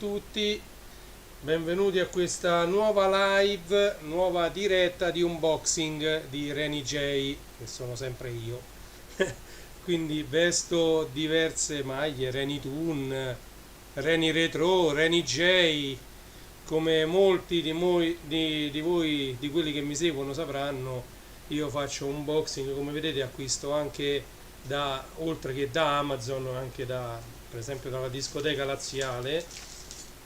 tutti, benvenuti a questa nuova live, nuova diretta di unboxing di Reni J, che sono sempre io. Quindi vesto diverse maglie, Reni Toon, Reni Retro, Reni J, come molti di voi, di quelli che mi seguono sapranno, io faccio unboxing, come vedete acquisto anche oltre che da Amazon, anche per esempio dalla discoteca Laziale.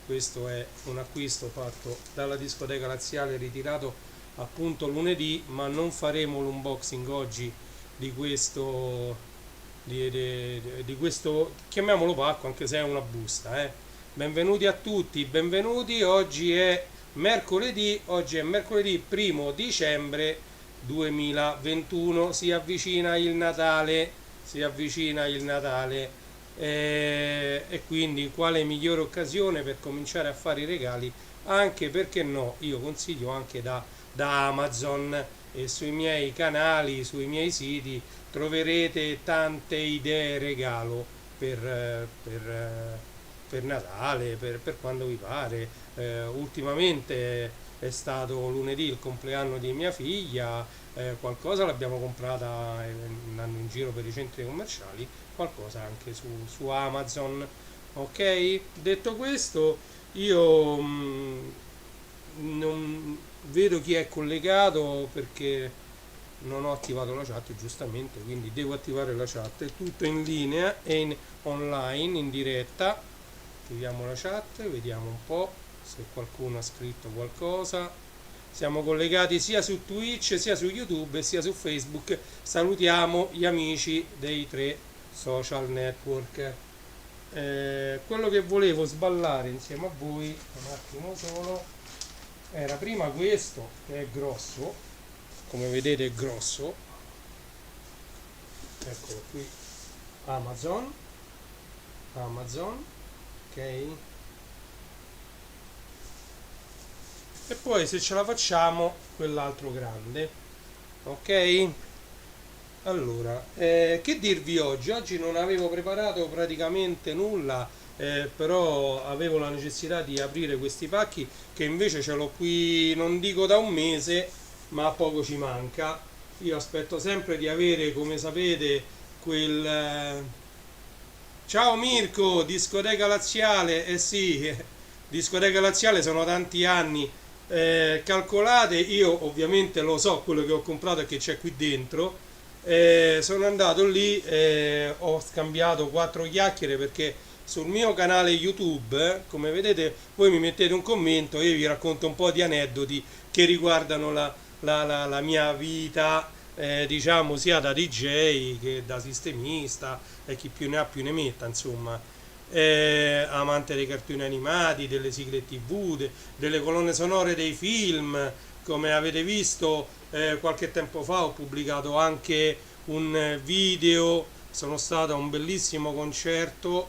Questo è un acquisto fatto dalla discoteca Laziale, ritirato appunto lunedì, ma non faremo l'unboxing oggi di questo, di questo, chiamiamolo pacco, anche se è una busta. Benvenuti a tutti, benvenuti. Oggi è mercoledì 1° dicembre 2021, si avvicina il Natale, e quindi quale migliore occasione per cominciare a fare i regali, anche perché no, io consiglio anche da Amazon, e sui miei canali, sui miei siti troverete tante idee regalo per Natale, per quando vi pare. Ultimamente è stato lunedì il compleanno di mia figlia, qualcosa l'abbiamo comprata andando in giro per i centri commerciali, qualcosa anche su Amazon. Ok? Detto questo, io non vedo chi è collegato perché non ho attivato la chat, giustamente, quindi devo attivare la chat. È tutto in linea e online, in diretta. Attiviamo la chat, vediamo un po' se qualcuno ha scritto qualcosa. Siamo collegati sia su Twitch, sia su YouTube e sia su Facebook. Salutiamo gli amici dei 3 social network. Quello che volevo sballare insieme a voi, un attimo solo, era prima questo, che è grosso, come vedete è grosso. Eccolo qui, Amazon, ok. E poi, se ce la facciamo, quell'altro grande, ok. Allora, che dirvi oggi? Oggi non avevo preparato praticamente nulla, però avevo la necessità di aprire questi pacchi, che invece ce l'ho qui, non dico da un mese, ma poco ci manca. Io aspetto sempre di avere, come sapete, quel... Ciao Mirko, discoteca Laziale, eh sì, discoteca Laziale sono tanti anni. Calcolate, io ovviamente lo so quello che ho comprato e che c'è qui dentro. Sono andato lì, ho scambiato 4 chiacchiere, perché sul mio canale YouTube, come vedete, voi mi mettete un commento e io vi racconto un po' di aneddoti che riguardano la mia vita, diciamo, sia da DJ che da sistemista, e chi più ne ha più ne metta, insomma. Amante dei cartoni animati, delle sigle TV, delle colonne sonore dei film. Come avete visto, qualche tempo fa ho pubblicato anche un video, sono stato a un bellissimo concerto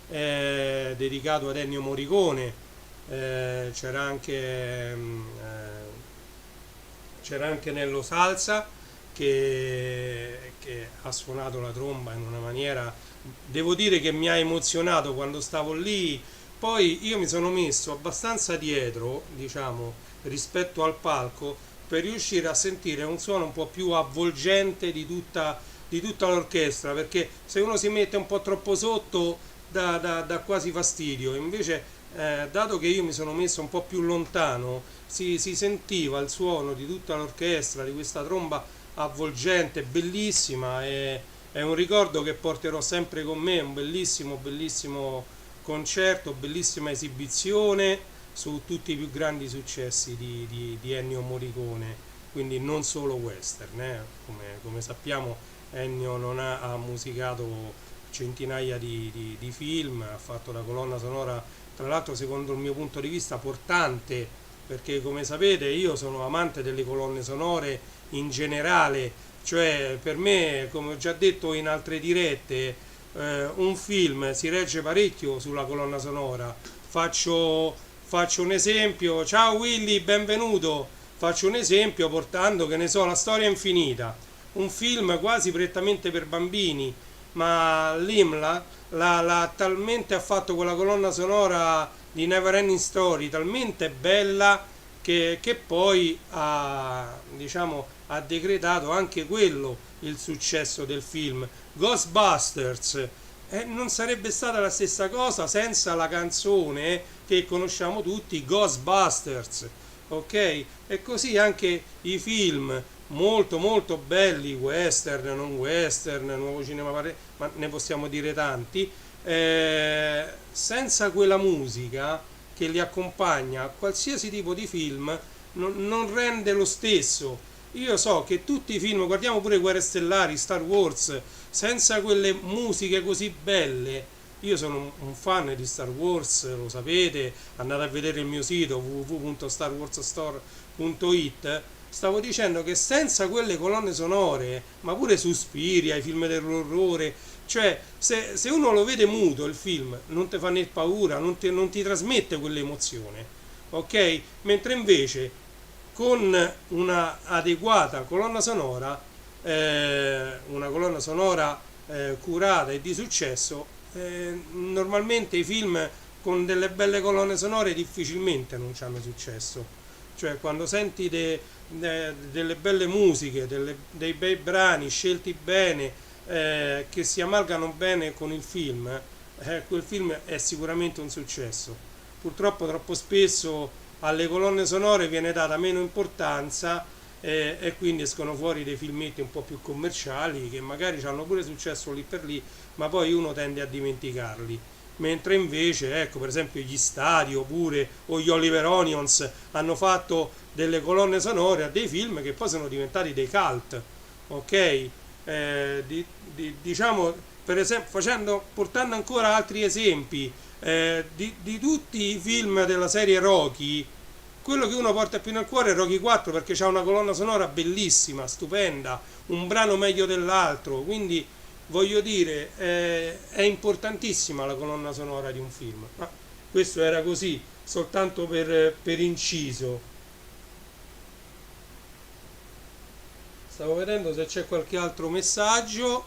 dedicato ad Ennio Morricone. C'era anche Nello Salsa che ha suonato la tromba in una maniera, devo dire, che mi ha emozionato quando stavo lì. Poi io mi sono messo abbastanza dietro, diciamo, rispetto al palco, per riuscire a sentire un suono un po' più avvolgente di tutta l'orchestra, perché se uno si mette un po' troppo sotto dà quasi fastidio. Invece, dato che io mi sono messo un po' più lontano, si sentiva il suono di tutta l'orchestra, di questa tromba avvolgente, bellissima. È un ricordo che porterò sempre con me, un bellissimo, bellissimo concerto, bellissima esibizione su tutti i più grandi successi di Ennio Morricone, quindi non solo western. Come sappiamo, Ennio non ha musicato centinaia di film, ha fatto la colonna sonora, tra l'altro secondo il mio punto di vista portante, perché come sapete io sono amante delle colonne sonore in generale, cioè per me, come ho già detto in altre dirette, un film si regge parecchio sulla colonna sonora. Faccio un esempio, ciao Willy, benvenuto. Faccio un esempio portando, che ne so, La storia infinita, un film quasi prettamente per bambini, ma l'IMLA l'ha talmente, ha fatto quella colonna sonora di Neverending Story talmente bella che poi ha, diciamo, ha decretato anche quello il successo del film. Ghostbusters non sarebbe stata la stessa cosa senza la canzone che conosciamo tutti, Ghostbusters, ok? E così anche i film molto molto belli, western, non western, nuovo cinema, ma ne possiamo dire tanti, senza quella musica che li accompagna a qualsiasi tipo di film non rende lo stesso. Io so che tutti i film, guardiamo pure Guerre Stellari, Star Wars, senza quelle musiche così belle. Io sono un fan di Star Wars, lo sapete, andate a vedere il mio sito www.starwarsstore.it. Stavo dicendo che senza quelle colonne sonore, ma pure Suspiria, i film dell'orrore, cioè se uno lo vede muto il film, non ti fa né paura, non ti trasmette quell'emozione, ok? Mentre invece con una adeguata una colonna sonora curata e di successo, normalmente i film con delle belle colonne sonore difficilmente non hanno successo. Cioè quando senti delle belle musiche, dei bei brani scelti bene, che si amalgano bene con il film, quel film è sicuramente un successo. Purtroppo troppo spesso alle colonne sonore viene data meno importanza, e quindi escono fuori dei filmetti un po' più commerciali che magari hanno pure successo lì per lì, ma poi uno tende a dimenticarli. Mentre invece, ecco, per esempio gli Stadi oppure o gli Oliver Onions hanno fatto delle colonne sonore a dei film che poi sono diventati dei cult, ok? Diciamo, per esempio, portando ancora altri esempi, di tutti i film della serie Rocky, quello che uno porta più nel cuore è Rocky 4 perché c'ha una colonna sonora bellissima, stupenda, un brano meglio dell'altro, quindi voglio dire, è importantissima la colonna sonora di un film. Ma questo era così, soltanto per inciso. Stavo vedendo se c'è qualche altro messaggio,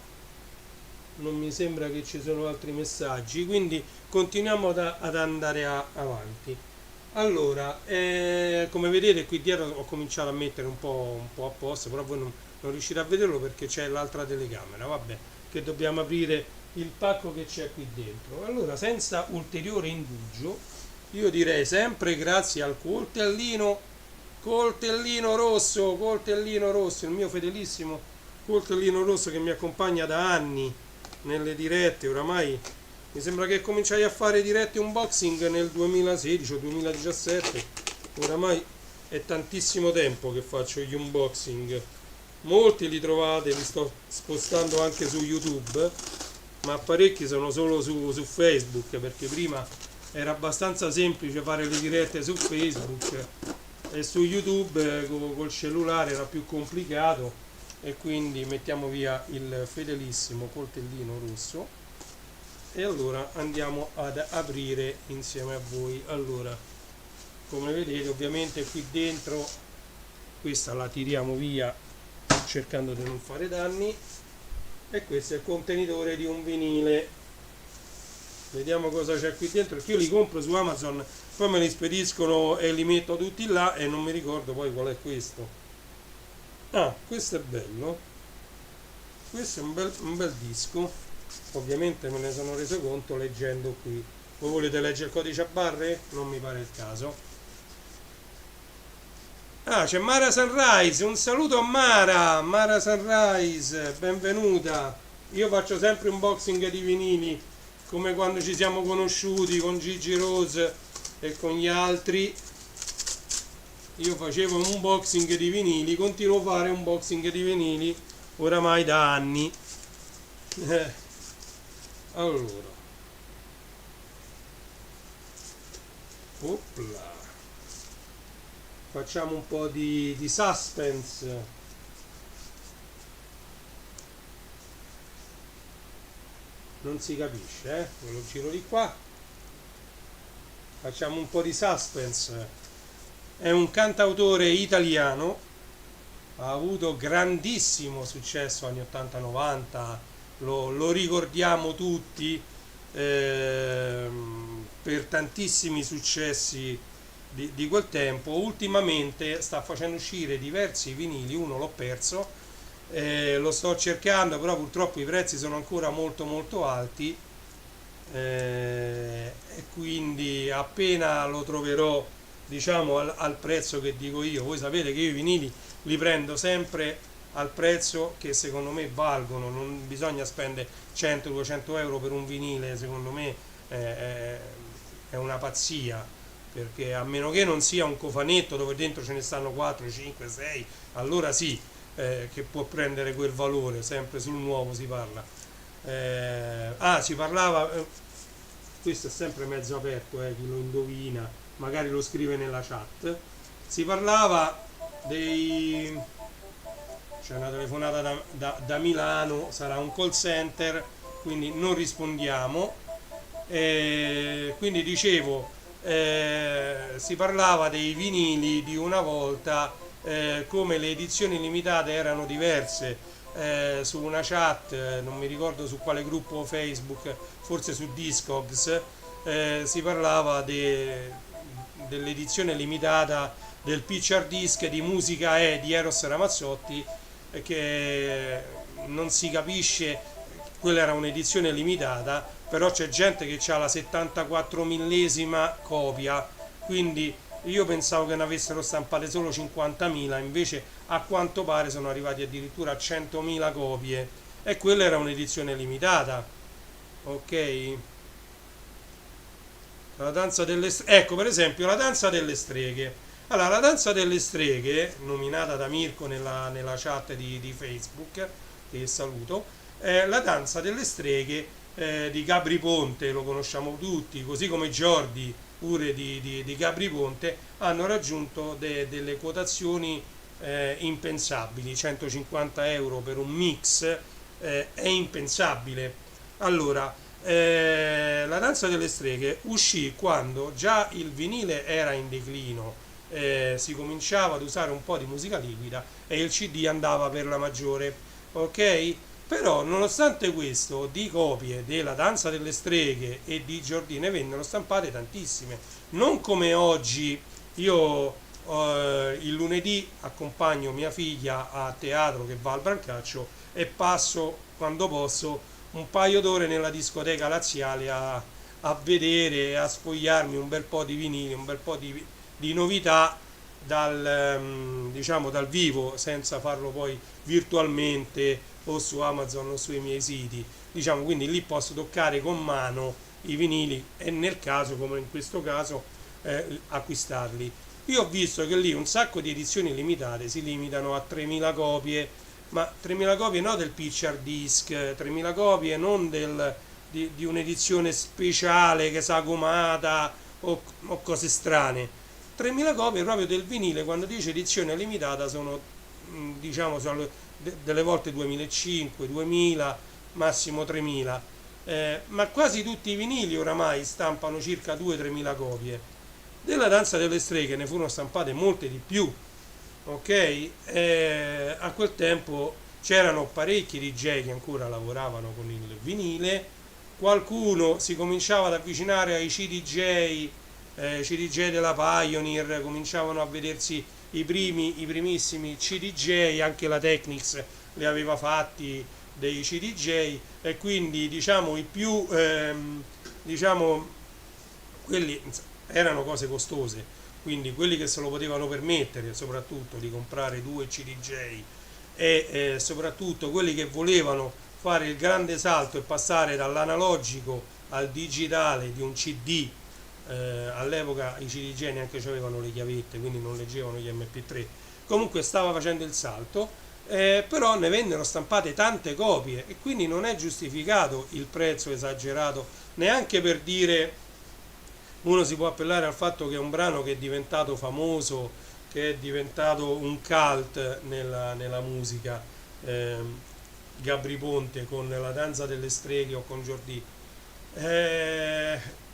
non mi sembra che ci sono altri messaggi, quindi continuiamo ad andare avanti. Allora, come vedete qui dietro ho cominciato a mettere un po' a posto, però voi non riuscite a vederlo perché c'è l'altra telecamera, vabbè, che dobbiamo aprire il pacco che c'è qui dentro. Allora, senza ulteriore indugio, io direi sempre grazie al coltellino rosso, il mio fedelissimo coltellino rosso che mi accompagna da anni nelle dirette. Oramai mi sembra che cominciai a fare dirette unboxing nel 2016 o 2017, oramai è tantissimo tempo che faccio gli unboxing. Molti li trovate, li sto spostando anche su YouTube, ma parecchi sono solo su Facebook, perché prima era abbastanza semplice fare le dirette su Facebook e su YouTube col cellulare era più complicato, e quindi mettiamo via il fedelissimo coltellino rosso e allora andiamo ad aprire insieme a voi. Allora, come vedete, ovviamente qui dentro questa la tiriamo via cercando di non fare danni, e questo è il contenitore di un vinile. Vediamo cosa c'è qui dentro, perché io li compro su Amazon, poi me li spediscono e li metto tutti là e non mi ricordo poi qual è questo. Ah, questo è bello, questo è un bel disco, ovviamente me ne sono reso conto leggendo qui. Voi volete leggere il codice a barre? Non mi pare il caso. Ah, c'è Mara Sunrise, un saluto a Mara Sunrise, benvenuta. Io faccio sempre unboxing di vinili, come quando ci siamo conosciuti con Gigi Rose e con gli altri. Io facevo un unboxing di vinili, continuo a fare un unboxing di vinili oramai da anni. Allora, opla, facciamo un po' di suspense. Non si capisce, ve lo giro di qua. Facciamo un po' di suspense. È un cantautore italiano, ha avuto grandissimo successo anni 80-90, lo ricordiamo tutti, per tantissimi successi di quel tempo. Ultimamente sta facendo uscire diversi vinili, uno l'ho perso, lo sto cercando, però purtroppo i prezzi sono ancora molto molto alti, e quindi appena lo troverò, diciamo, al prezzo che dico io. Voi sapete che io i vinili li prendo sempre al prezzo che secondo me valgono, non bisogna spendere 100-200 euro per un vinile, secondo me è una pazzia, perché a meno che non sia un cofanetto dove dentro ce ne stanno 4, 5, 6, allora sì, che può prendere quel valore. Sempre sul nuovo si parla. Si parlava, questo è sempre mezzo aperto, chi lo indovina magari lo scrive nella chat. Si parlava dei... c'è una telefonata da Milano, sarà un call center, quindi non rispondiamo. Quindi dicevo, si parlava dei vinili di una volta, come le edizioni limitate erano diverse. Su una chat, non mi ricordo su quale gruppo Facebook, forse su Discogs, si parlava dell'edizione limitata del picture disc di Musica di Eros Ramazzotti, che non si capisce, quella era un'edizione limitata, però c'è gente che ha la 74 millesima copia, quindi io pensavo che ne avessero stampate solo 50.000, invece a quanto pare sono arrivati addirittura a 100.000 copie, e quella era un'edizione limitata. Ok? La danza delle streghe, ecco, per esempio la danza delle streghe. Allora, la danza delle streghe, nominata da Mirko nella chat di Facebook, che saluto, la danza delle streghe di Gabri Ponte, lo conosciamo tutti, così come Jordi, pure di Gabri Ponte, hanno raggiunto delle quotazioni impensabili. 150 euro per un mix è impensabile. Allora, la danza delle streghe uscì quando già il vinile era in declino, si cominciava ad usare un po' di musica liquida e il CD andava per la maggiore, ok? Però nonostante questo, di copie della danza delle streghe e di Giordi ne vennero stampate tantissime, non come oggi. Io il lunedì accompagno mia figlia a teatro, che va al Brancaccio, e passo quando posso un paio d'ore nella discoteca laziale a vedere, a sfogliarmi un bel po' di vinili, un bel po' di novità diciamo, dal vivo, senza farlo poi virtualmente o su Amazon o sui miei siti, diciamo. Quindi lì posso toccare con mano i vinili e, nel caso come in questo caso, acquistarli. Io ho visto che lì un sacco di edizioni limitate si limitano a 3.000 copie, ma 3.000 copie non del picture disc, 3.000 copie non di un'edizione speciale che sa gomata o cose strane. 3.000 copie proprio del vinile. Quando dice edizione limitata sono, diciamo, delle volte 2.500, 2.000, massimo 3.000, ma quasi tutti i vinili oramai stampano circa 2-3.000 copie. Della danza delle streghe ne furono stampate molte di più, ok? A quel tempo c'erano parecchi DJ che ancora lavoravano con il vinile, qualcuno si cominciava ad avvicinare ai CDJ, CDJ della Pioneer, cominciavano a vedersi i primissimi CDJ, anche la Technics li aveva fatti dei CDJ, e quindi, diciamo, i più, diciamo, quelli erano cose costose, quindi quelli che se lo potevano permettere soprattutto di comprare 2 CDJ, e soprattutto quelli che volevano fare il grande salto e passare dall'analogico al digitale di un CD. All'epoca i CDJ neanche avevano le chiavette, quindi non leggevano gli MP3. Comunque stava facendo il salto, però ne vennero stampate tante copie, e quindi non è giustificato il prezzo esagerato, neanche per dire. Uno si può appellare al fatto che è un brano che è diventato famoso, che è diventato un cult nella musica, Gabri Ponte con la danza delle streghe o con Giordi.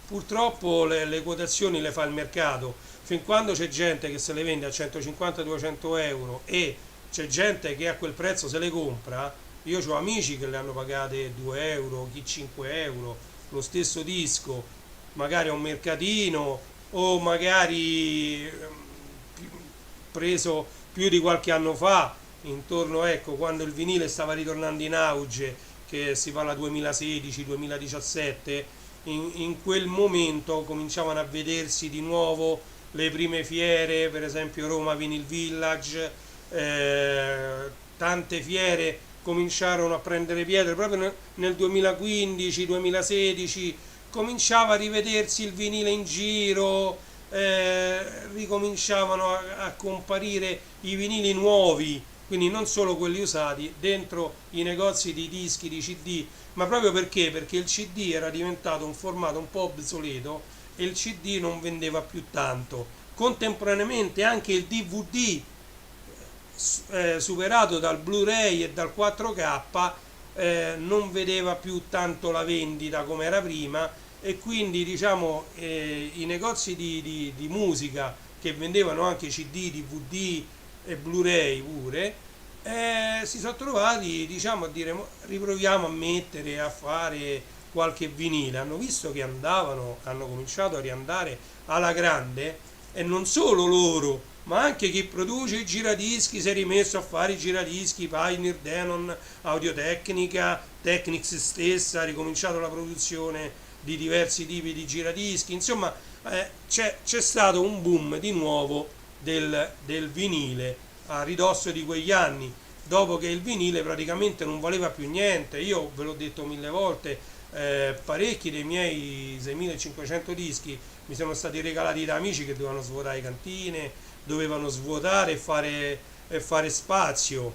Purtroppo le quotazioni le fa il mercato. Fin quando c'è gente che se le vende a 150-200 euro e c'è gente che a quel prezzo se le compra, io ho amici che le hanno pagate 2 euro, chi 5 euro, lo stesso disco. magari a un mercatino o magari preso più di qualche anno fa, intorno, ecco, quando il vinile stava ritornando in auge, che si parla 2016-2017, in quel momento cominciavano a vedersi di nuovo le prime fiere, per esempio Roma Vinyl Village, tante fiere cominciarono a prendere piede proprio nel 2015-2016, cominciava a rivedersi il vinile in giro, ricominciavano a comparire i vinili nuovi, quindi non solo quelli usati, dentro i negozi di dischi, di CD, ma proprio perché? Perché il CD era diventato un formato un po' obsoleto e il CD non vendeva più tanto. Contemporaneamente anche il DVD, superato dal Blu-ray e dal 4K, non vedeva più tanto la vendita come era prima, e quindi diciamo i negozi di musica che vendevano anche CD, DVD e Blu-ray pure, si sono trovati, diciamo, a dire riproviamo a mettere, a fare qualche vinile. Hanno visto che andavano, hanno cominciato a riandare alla grande, e non solo loro, ma anche chi produce i giradischi si è rimesso a fare i giradischi, Pioneer, Denon, Audio-Tecnica, Technics stessa ha ricominciato la produzione di diversi tipi di giradischi. Insomma, c'è stato un boom di nuovo del vinile a ridosso di quegli anni, dopo che il vinile praticamente non valeva più niente. Io ve l'ho detto mille volte, parecchi dei miei 6500 dischi mi sono stati regalati da amici che dovevano svuotare cantine, dovevano svuotare e fare spazio.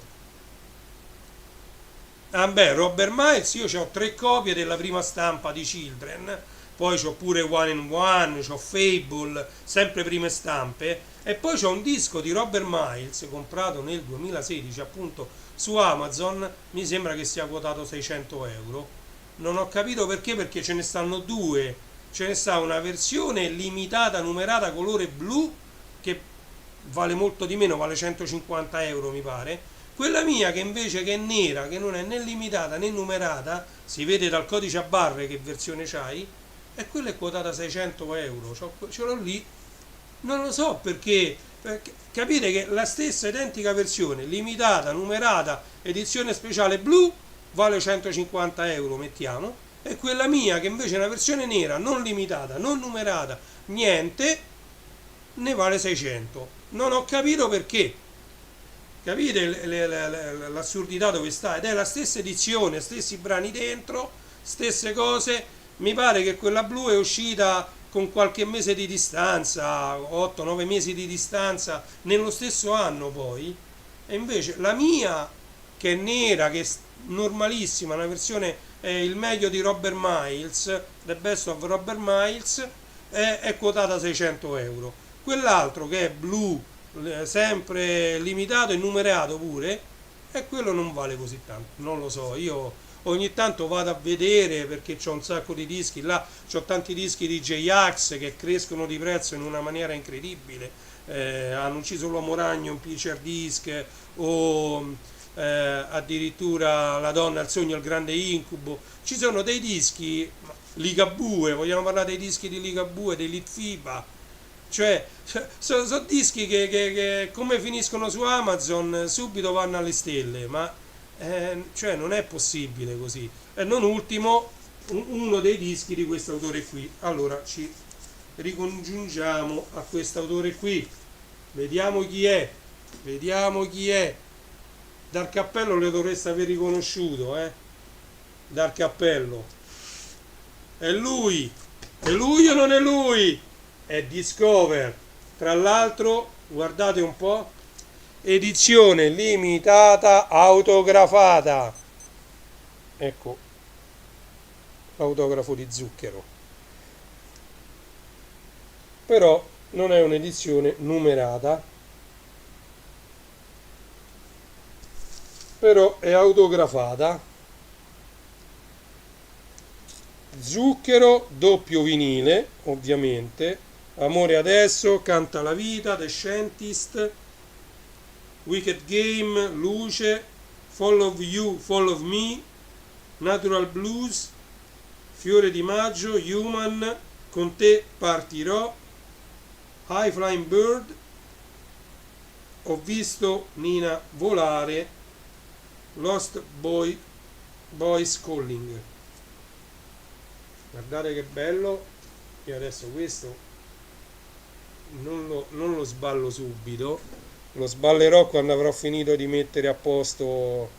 Ah beh, Robert Miles, io ho 3 copie della prima stampa di Children, poi c'ho pure One in One, c'ho Fable, sempre prime stampe, e poi c'ho un disco di Robert Miles comprato nel 2016 appunto su Amazon, mi sembra che sia quotato 600 euro. Non ho capito perché ce ne stanno due, ce ne sta una versione limitata numerata colore blu che vale molto di meno, vale 150 euro mi pare. Quella mia che invece che è nera, che non è né limitata né numerata, si vede dal codice a barre che versione c'hai, e quella è quotata 600 euro, ce l'ho lì, non lo so perché capite che la stessa identica versione, limitata, numerata, edizione speciale blu, vale 150 euro, mettiamo, e quella mia che invece è una versione nera, non limitata, non numerata, niente, ne vale 600. Non ho capito perché. Capite l'assurdità dove sta? Ed è la stessa edizione, stessi brani dentro, stesse cose. Mi pare che quella blu è uscita con qualche mese di distanza, 8-9 mesi di distanza, nello stesso anno poi. E invece la mia, che è nera, che è normalissima, una versione, è il meglio di Robert Miles, The Best of Robert Miles, è quotata 600 euro. Quell'altro che è blu, sempre limitato e numerato pure, e quello non vale così tanto, non lo so. Io ogni tanto vado a vedere perché c'ho un sacco di dischi là, c'ho tanti dischi di J-Ax che crescono di prezzo in una maniera incredibile, hanno ucciso l'uomo ragno in Picture Disc, o addirittura La donna, il sogno, il grande incubo. Ci sono dei dischi, Ligabue, vogliamo parlare dei dischi di Ligabue, dei Litfiba, cioè sono dischi che come finiscono su Amazon subito vanno alle stelle, ma cioè non è possibile così. E non ultimo uno dei dischi di questo autore qui. Allora ci ricongiungiamo a questo autore qui, vediamo chi è, vediamo chi è. Dal cappello le dovreste aver riconosciuto, dal cappello. È lui o non è lui? È Discover. Tra l'altro, guardate un po', edizione limitata autografata. Ecco l'autografo di Zucchero. Però non è un'edizione numerata, però è autografata. Zucchero, doppio vinile, ovviamente. Amore adesso, Canta la vita, The Scientist, Wicked Game, Luce, Fall of You, Fall of Me, Natural Blues, Fiore di maggio, Human, Con te partirò, High Flying Bird, Ho visto Nina volare, Lost Boys Calling. Guardate che bello. Io adesso questo non lo sballo subito, lo sballerò quando avrò finito di mettere a posto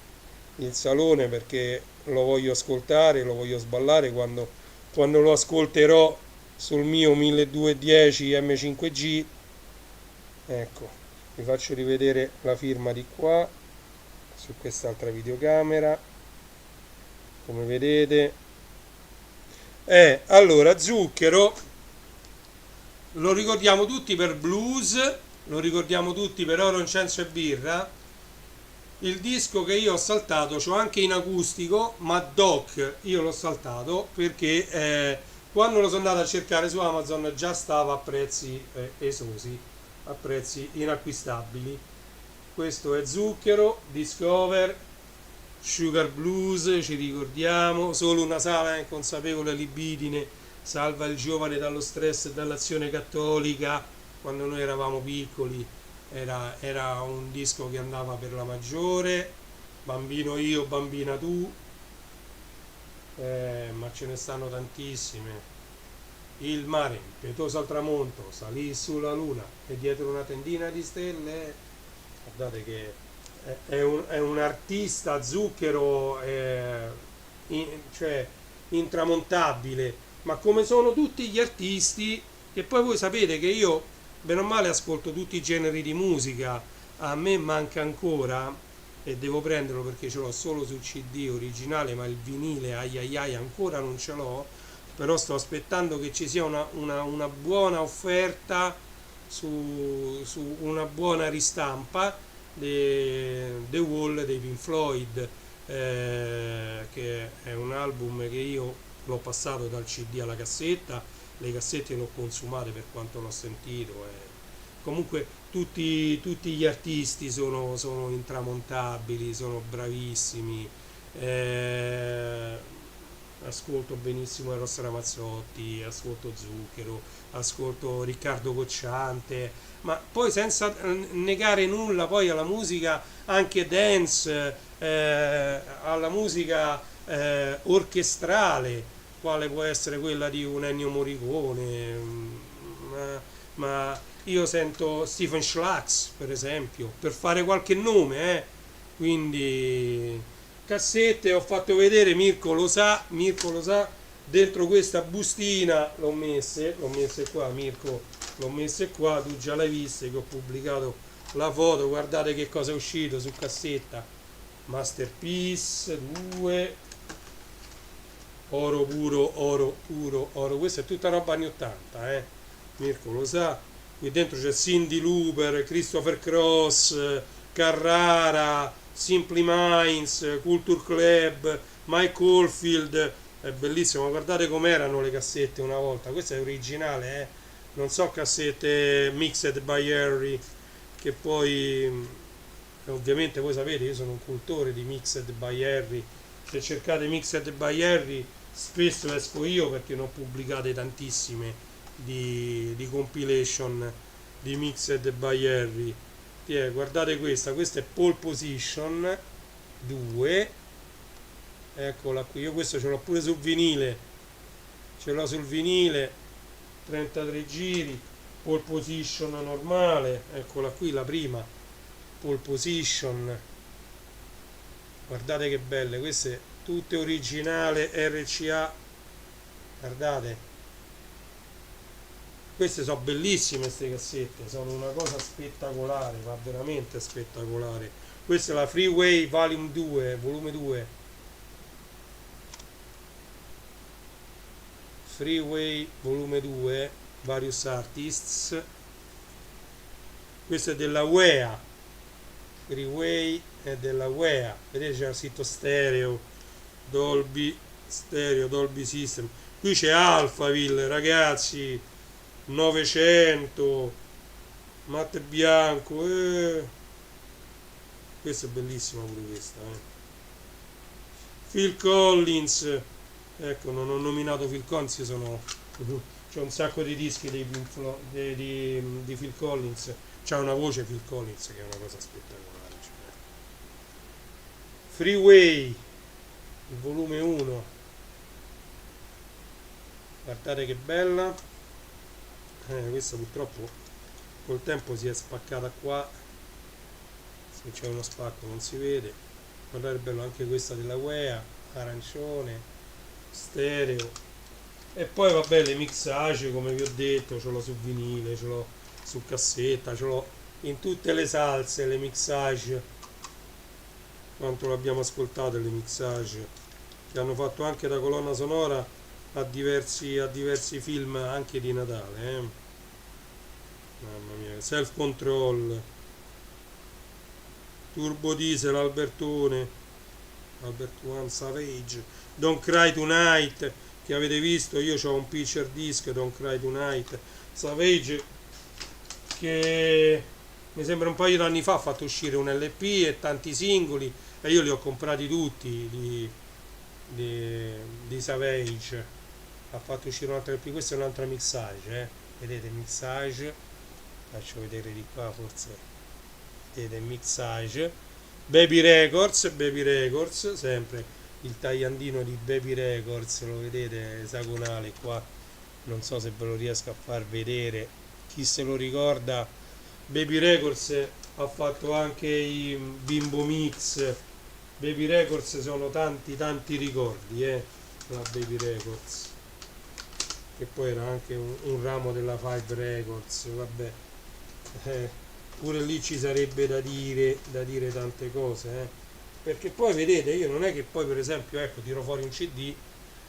il salone, perché lo voglio ascoltare, lo voglio sballare quando lo ascolterò sul mio 1210 M5G. Ecco, vi faccio rivedere la firma di qua su quest'altra videocamera, come vedete. Allora, Zucchero lo ricordiamo tutti per Blues, lo ricordiamo tutti per Oro, Incenso e Birra. Il disco che io ho saltato, c'ho anche in acustico, ma Doc io l'ho saltato perché quando lo sono andato a cercare su Amazon già stava a prezzi esosi, a prezzi inacquistabili. Questo è Zucchero, Discover, Sugar Blues, ci ricordiamo, solo una sana e consapevole libidine salva il giovane dallo stress e dall'azione cattolica. Quando noi eravamo piccoli era un disco che andava per la maggiore, Bambino io, bambina tu, ma ce ne stanno tantissime. Il mare, impetuoso al tramonto, salì sulla luna e dietro una tendina di stelle. Guardate che è un artista, Zucchero, cioè intramontabile, ma come sono tutti gli artisti, che poi voi sapete che io bene o male ascolto tutti i generi di musica. A me manca ancora, e devo prenderlo perché ce l'ho solo sul CD originale, ma il vinile ai ai ai ancora non ce l'ho, però sto aspettando che ci sia una buona offerta su una buona ristampa The Wall dei Pink Floyd, che è un album che io l'ho passato dal CD alla cassetta, le cassette le ho consumate per quanto l'ho sentito. Comunque tutti gli artisti sono intramontabili, sono bravissimi. Ascolto benissimo Eros Ramazzotti, ascolto Zucchero, ascolto Riccardo Cocciante, ma poi senza negare nulla poi alla musica anche dance, alla musica orchestrale, quale può essere quella di un Ennio Morricone, ma io sento Stephen Schlax per esempio, per fare qualche nome, quindi cassette ho fatto vedere, Mirko lo sa, dentro questa bustina l'ho messe qua, Mirko, l'ho messe qua, tu già l'hai vista che ho pubblicato la foto, guardate che cosa è uscito su cassetta, Masterpiece 2, oro puro, oro puro, oro, questa è tutta roba anni 80, Mirko lo sa, qui dentro c'è Cyndi Lauper, Christopher Cross, Carrara, Simply Minds, Culture Club, Mike Oldfield, è bellissimo, guardate com'erano le cassette una volta, questa è originale, non so cassette mixed by Harry, che poi ovviamente voi sapete io sono un cultore di mixed by Harry, se cercate mixed by Harry spesso esco io perché ne ho pubblicate tantissime di compilation di mixed by Harry. Guardate questa è Pole Position 2, eccola qui, io questo ce l'ho pure sul vinile, ce l'ho sul vinile, 33 giri, Pole Position normale, eccola qui la prima, Pole Position, guardate che belle, queste tutte originale RCA, guardate. Queste sono bellissime queste cassette, sono una cosa spettacolare, ma veramente spettacolare. Questa è la Freeway Volume 2, volume 2. Freeway volume 2, Various Artists. Questo è della UEA. Freeway è della UEA. Vedete c'è un sito stereo, Dolby System. Qui c'è Alphaville, ragazzi. 900 matte bianco, questa è bellissima pure questa, Phil Collins, ecco, non ho nominato Phil Collins, io sono c'è un sacco di dischi di Phil Collins, c'ha una voce Phil Collins che è una cosa spettacolare. Cioè. Freeway, il volume 1, guardate che bella. Questa purtroppo col tempo si è spaccata qua, se c'è uno spacco non si vede. Guardate bello anche questa della UEA, arancione, stereo. E poi vabbè le mixage come vi ho detto, ce l'ho su vinile, ce l'ho su cassetta, ce l'ho in tutte le salse, le mixage, quanto l'abbiamo ascoltato le mixage, che hanno fatto anche da colonna sonora a diversi film anche di Natale, Mamma mia, Self Control, Turbo Diesel, Albert One Savage, Don't Cry Tonight, che avete visto, io ho un picture disc, Don't Cry Tonight, Savage, che mi sembra un paio di anni fa ha fatto uscire un LP e tanti singoli, e io li ho comprati tutti di Savage. Ha fatto uscire un'altra LP, questa è un'altra mixage, vedete mixage, faccio vedere di qua forse, vedete mixage, Baby Records, sempre il tagliandino di Baby Records, lo vedete esagonale qua, non so se ve lo riesco a far vedere, chi se lo ricorda. Baby Records ha fatto anche i Bimbo Mix. Baby Records sono tanti ricordi, la Baby Records, che poi era anche un ramo della Five Records, vabbè, pure lì ci sarebbe da dire tante cose, perché poi vedete, io non è che poi per esempio, ecco, tiro fuori un CD,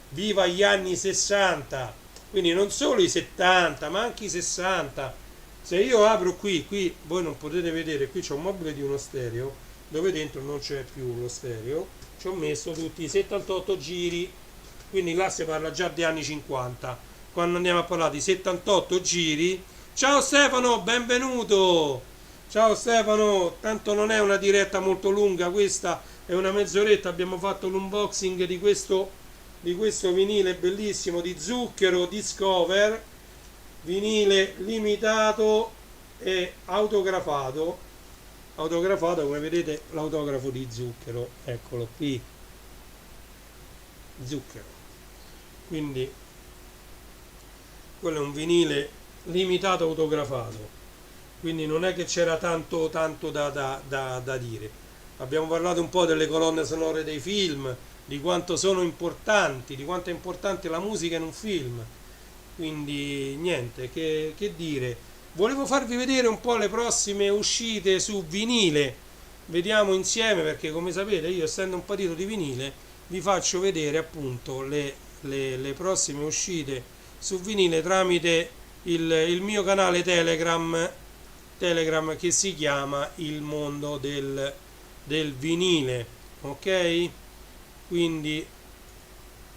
viva gli anni 60, quindi non solo i 70 ma anche i 60. Se io apro qui voi non potete vedere, qui c'è un mobile di uno stereo dove dentro non c'è più lo stereo, ci ho messo tutti i 78 giri, quindi là si parla già di anni 50. Quando andiamo a parlare di 78 giri, ciao Stefano, benvenuto. Ciao Stefano, tanto non è una diretta molto lunga, questa è una mezz'oretta, abbiamo fatto l'unboxing di questo vinile bellissimo di Zucchero Discover, vinile limitato e autografato come vedete l'autografo di Zucchero, eccolo qui, Zucchero, quindi quello è un vinile limitato autografato, quindi non è che c'era tanto da dire. Abbiamo parlato un po' delle colonne sonore dei film, di quanto sono importanti, di quanto è importante la musica in un film, quindi niente, che dire. Volevo farvi vedere un po' le prossime uscite su vinile, vediamo insieme, perché come sapete io, essendo un patito di vinile, vi faccio vedere appunto le prossime uscite su vinile tramite il mio canale Telegram che si chiama Il Mondo del Vinile, ok? Quindi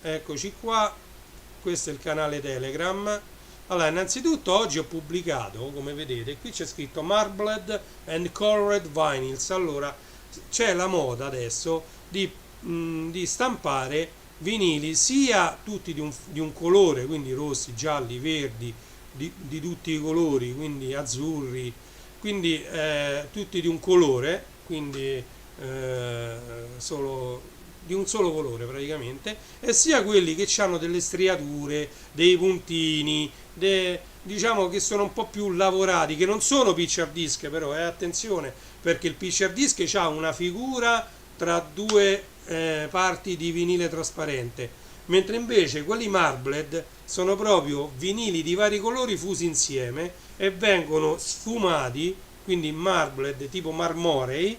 eccoci qua, questo è il canale Telegram. Allora, innanzitutto oggi ho pubblicato, come vedete, qui c'è scritto Marbled and Colored Vinyls. Allora, c'è la moda adesso di stampare vinili sia tutti di un colore, quindi rossi, gialli, verdi, di tutti i colori, quindi azzurri, quindi tutti di un colore, quindi di un solo colore praticamente, e sia quelli che hanno delle striature, dei puntini, diciamo che sono un po' più lavorati, che non sono picture disc però, attenzione, perché il picture disc ha una figura tra due parti di vinile trasparente, mentre invece quelli marbled sono proprio vinili di vari colori fusi insieme e vengono sfumati, quindi marbled tipo marmorei,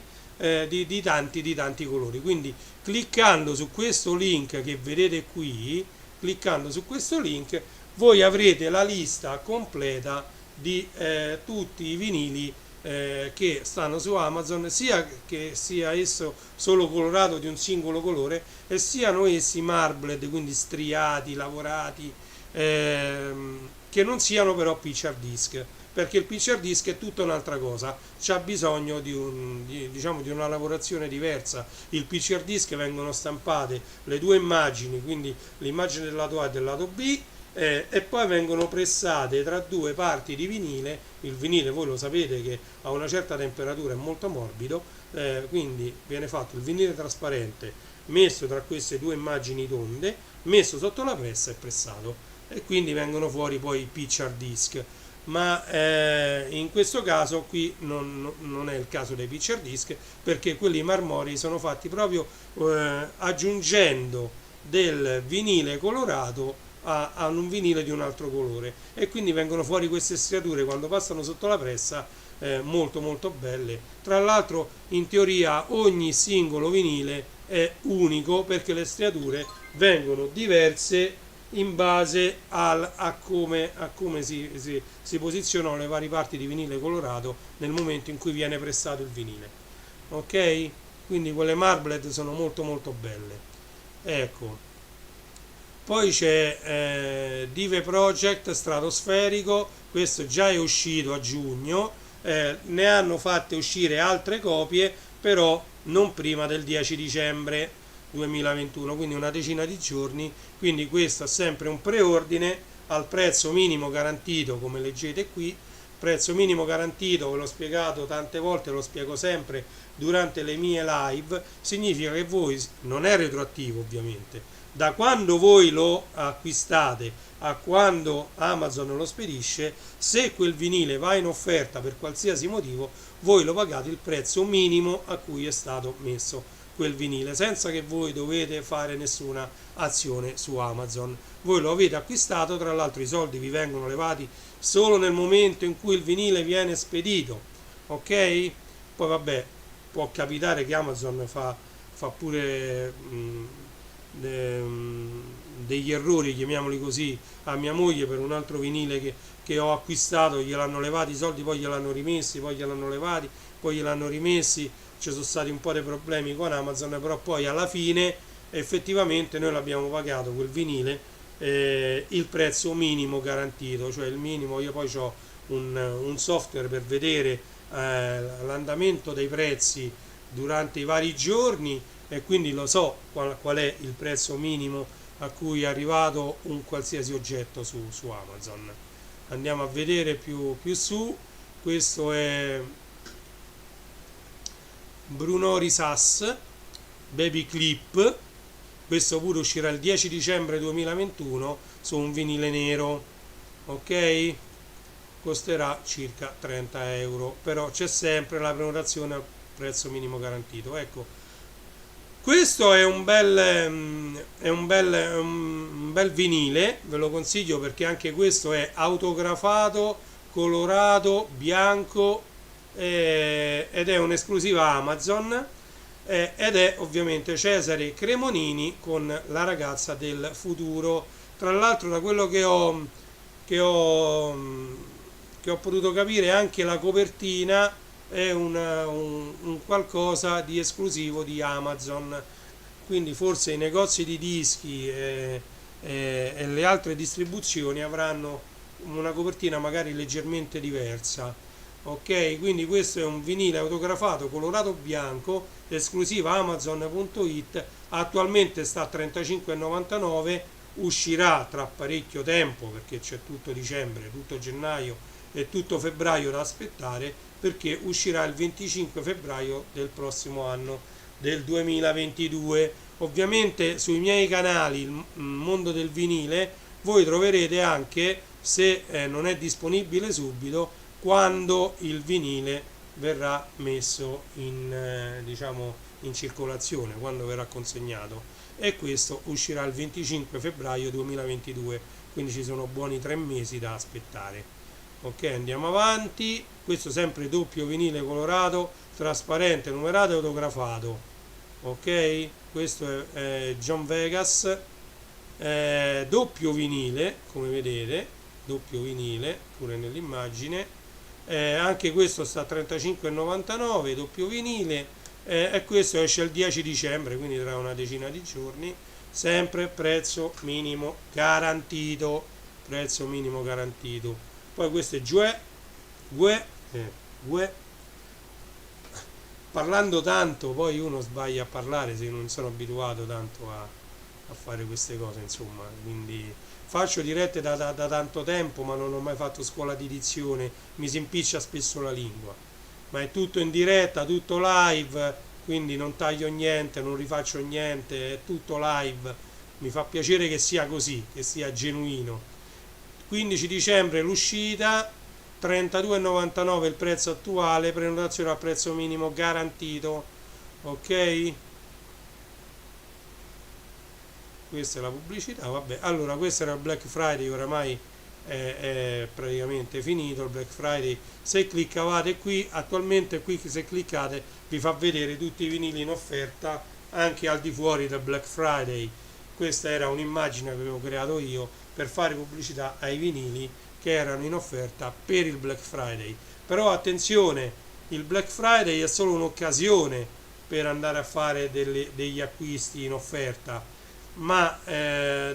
di tanti colori. Quindi cliccando su questo link che vedete qui, cliccando su questo link voi avrete la lista completa di tutti i vinili che stanno su Amazon, sia che sia esso solo colorato di un singolo colore e siano essi marbled, quindi striati, lavorati, che non siano però picture disc, perché il picture disc è tutta un'altra cosa, c'ha bisogno diciamo, di una lavorazione diversa. Il picture disc vengono stampate le due immagini, quindi l'immagine del lato A e del lato B, e poi vengono pressate tra due parti di vinile. Il vinile, voi lo sapete che a una certa temperatura è molto morbido, quindi viene fatto il vinile trasparente messo tra queste due immagini tonde, messo sotto la pressa e pressato, e quindi vengono fuori poi i picture disc. Ma in questo caso qui non è il caso dei picture disc, perché quelli marmorei sono fatti proprio aggiungendo del vinile colorato a un vinile di un altro colore, e quindi vengono fuori queste striature quando passano sotto la pressa, molto molto belle. Tra l'altro in teoria ogni singolo vinile è unico, perché le striature vengono diverse in base a come si posizionano le varie parti di vinile colorato nel momento in cui viene pressato il vinile. Ok? Quindi quelle marbled sono molto molto belle. Ecco. Poi c'è Dive Project stratosferico, questo già è uscito a giugno, ne hanno fatte uscire altre copie, però non prima del 10 dicembre 2021, quindi una decina di giorni. Quindi questo è sempre un preordine al prezzo minimo garantito, come leggete qui. Prezzo minimo garantito, ve l'ho spiegato tante volte, lo spiego sempre durante le mie live. Significa che voi, non è retroattivo ovviamente, da quando voi lo acquistate a quando Amazon lo spedisce, se quel vinile va in offerta per qualsiasi motivo, voi lo pagate il prezzo minimo a cui è stato messo quel vinile, senza che voi dovete fare nessuna azione su Amazon. Voi lo avete acquistato, tra l'altro i soldi vi vengono levati solo nel momento in cui il vinile viene spedito, ok? Poi vabbè, può capitare che Amazon fa pure degli errori, chiamiamoli così, a mia moglie per un altro vinile che ho acquistato, gliel'hanno levati i soldi, poi gliel'hanno rimessi, poi gliel'hanno levati, poi gliel'hanno rimessi. Ci sono stati un po' di problemi con Amazon, però poi alla fine effettivamente noi l'abbiamo pagato quel vinile, il prezzo minimo garantito, cioè il minimo. Io poi ho un software per vedere l'andamento dei prezzi durante i vari giorni, e quindi lo so qual è il prezzo minimo a cui è arrivato un qualsiasi oggetto su Amazon. Andiamo a vedere più su. Questo è Brunori Sass Baby Clip, questo pure uscirà il 10 dicembre 2021 su un vinile nero, ok? Costerà circa 30 euro, però c'è sempre la prenotazione a prezzo minimo garantito. Ecco, questo è un bel vinile, ve lo consiglio, perché anche questo è autografato, colorato, bianco, ed è un'esclusiva Amazon, ed è ovviamente Cesare Cremonini con la ragazza del futuro. Tra l'altro, da quello che ho, che ho potuto capire, anche la copertina è un qualcosa di esclusivo di Amazon, quindi forse i negozi di dischi e le altre distribuzioni avranno una copertina magari leggermente diversa. Ok, quindi questo è un vinile autografato colorato bianco, esclusiva Amazon.it, attualmente sta a 35,99, uscirà tra parecchio tempo, perché c'è tutto dicembre, tutto gennaio e tutto febbraio da aspettare, perché uscirà il 25 febbraio del prossimo anno, del 2022. Ovviamente sui miei canali, il mondo del vinile, voi troverete anche, se non è disponibile subito, quando il vinile verrà messo diciamo, in circolazione, quando verrà consegnato, e questo uscirà il 25 febbraio 2022, quindi ci sono buoni 3 mesi da aspettare. Ok, andiamo avanti. Questo sempre doppio vinile colorato, trasparente, numerato e autografato. Ok, questo è John Vegas, doppio vinile, come vedete, doppio vinile pure nell'immagine. Anche questo sta a 35,99, doppio vinile, e questo esce il 10 dicembre, quindi tra una decina di giorni. Sempre prezzo minimo garantito, prezzo minimo garantito. Poi questo è Gue, parlando tanto poi uno sbaglia a parlare se non sono abituato tanto a fare queste cose, insomma. Quindi faccio dirette da tanto tempo, ma non ho mai fatto scuola di dizione, mi si impiccia spesso la lingua. Ma è tutto in diretta, tutto live, quindi non taglio niente, non rifaccio niente, è tutto live. Mi fa piacere che sia così, che sia genuino. 15 dicembre l'uscita, 32,99 il prezzo attuale, prenotazione a prezzo minimo garantito. Ok? Questa è la pubblicità, vabbè. Allora, questo era il Black Friday, oramai è praticamente finito il Black Friday. Se cliccavate qui, attualmente qui se cliccate vi fa vedere tutti i vinili in offerta anche al di fuori del Black Friday. Questa era un'immagine che avevo creato io per fare pubblicità ai vinili che erano in offerta per il Black Friday. Però attenzione, il Black Friday è solo un'occasione per andare a fare degli acquisti in offerta, ma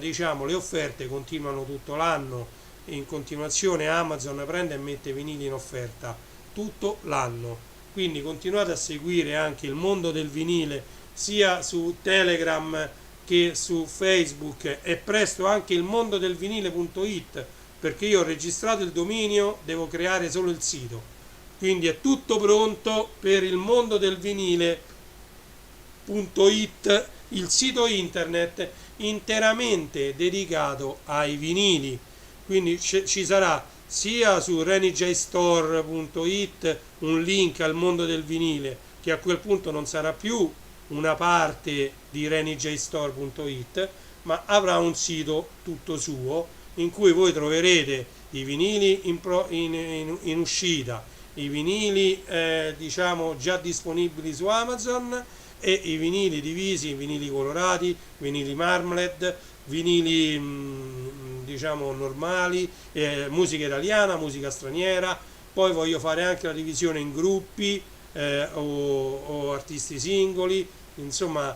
diciamo le offerte continuano tutto l'anno. In continuazione Amazon prende e mette vinili in offerta tutto l'anno, quindi continuate a seguire anche il mondo del vinile sia su Telegram che su Facebook, e presto anche il mondo del vinile.it, perché io ho registrato il dominio, devo creare solo il sito, quindi è tutto pronto per il mondo del vinile.it, il sito internet interamente dedicato ai vinili. Quindi ci sarà sia su renijstore.it un link al mondo del vinile, che a quel punto non sarà più una parte di renijstore.it, ma avrà un sito tutto suo in cui voi troverete i vinili in uscita, i vinili diciamo già disponibili su Amazon, e i vinili divisi, vinili colorati, vinili marmalade, vinili diciamo normali, musica italiana, musica straniera. Poi voglio fare anche la divisione in gruppi o artisti singoli, insomma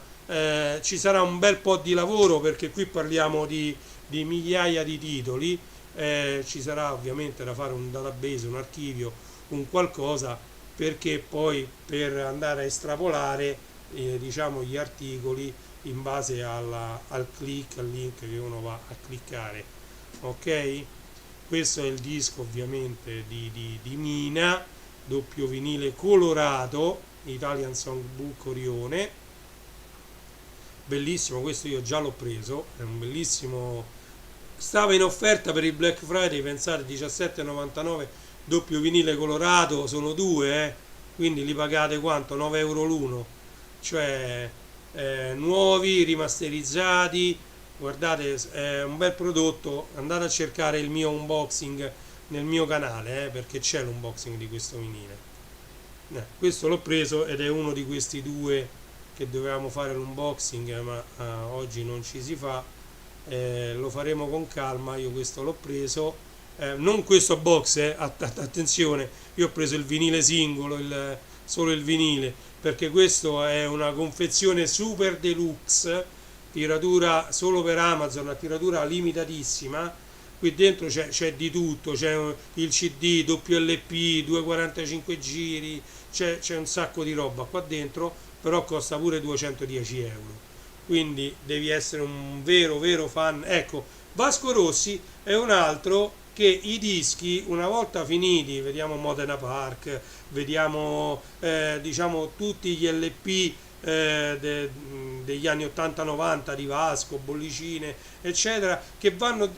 ci sarà un bel po' di lavoro, perché qui parliamo di migliaia di titoli. Ci sarà ovviamente da fare un database, un archivio, un qualcosa, perché poi per andare a estrapolare diciamo gli articoli in base al click, al link che uno va a cliccare. Ok? Questo è il disco ovviamente di Mina, doppio vinile colorato, Italian Songbook Orione, bellissimo. Questo io già l'ho preso, è un bellissimo, stava in offerta per il Black Friday, pensate, 17,99 doppio vinile colorato, sono due, quindi li pagate quanto? 9 euro l'uno, cioè nuovi, rimasterizzati. Guardate, è un bel prodotto. Andate a cercare il mio unboxing nel mio canale, perché c'è l'unboxing di questo vinile. Questo l'ho preso ed è uno di questi due che dovevamo fare l'unboxing, ma oggi non ci si fa. Lo faremo con calma. Io questo l'ho preso, non questo box, attenzione, io ho preso il vinile singolo, solo il vinile, perché questo è una confezione super deluxe, tiratura solo per Amazon, a tiratura limitatissima. Qui dentro c'è di tutto, c'è il CD, WLP, 245 giri, c'è un sacco di roba qua dentro, però costa pure 210 euro. Quindi devi essere un vero fan. Ecco, Vasco Rossi è un altro che i dischi una volta finiti, vediamo Modena Park, vediamo diciamo tutti gli LP degli anni 80-90 di Vasco, Bollicine eccetera, che vanno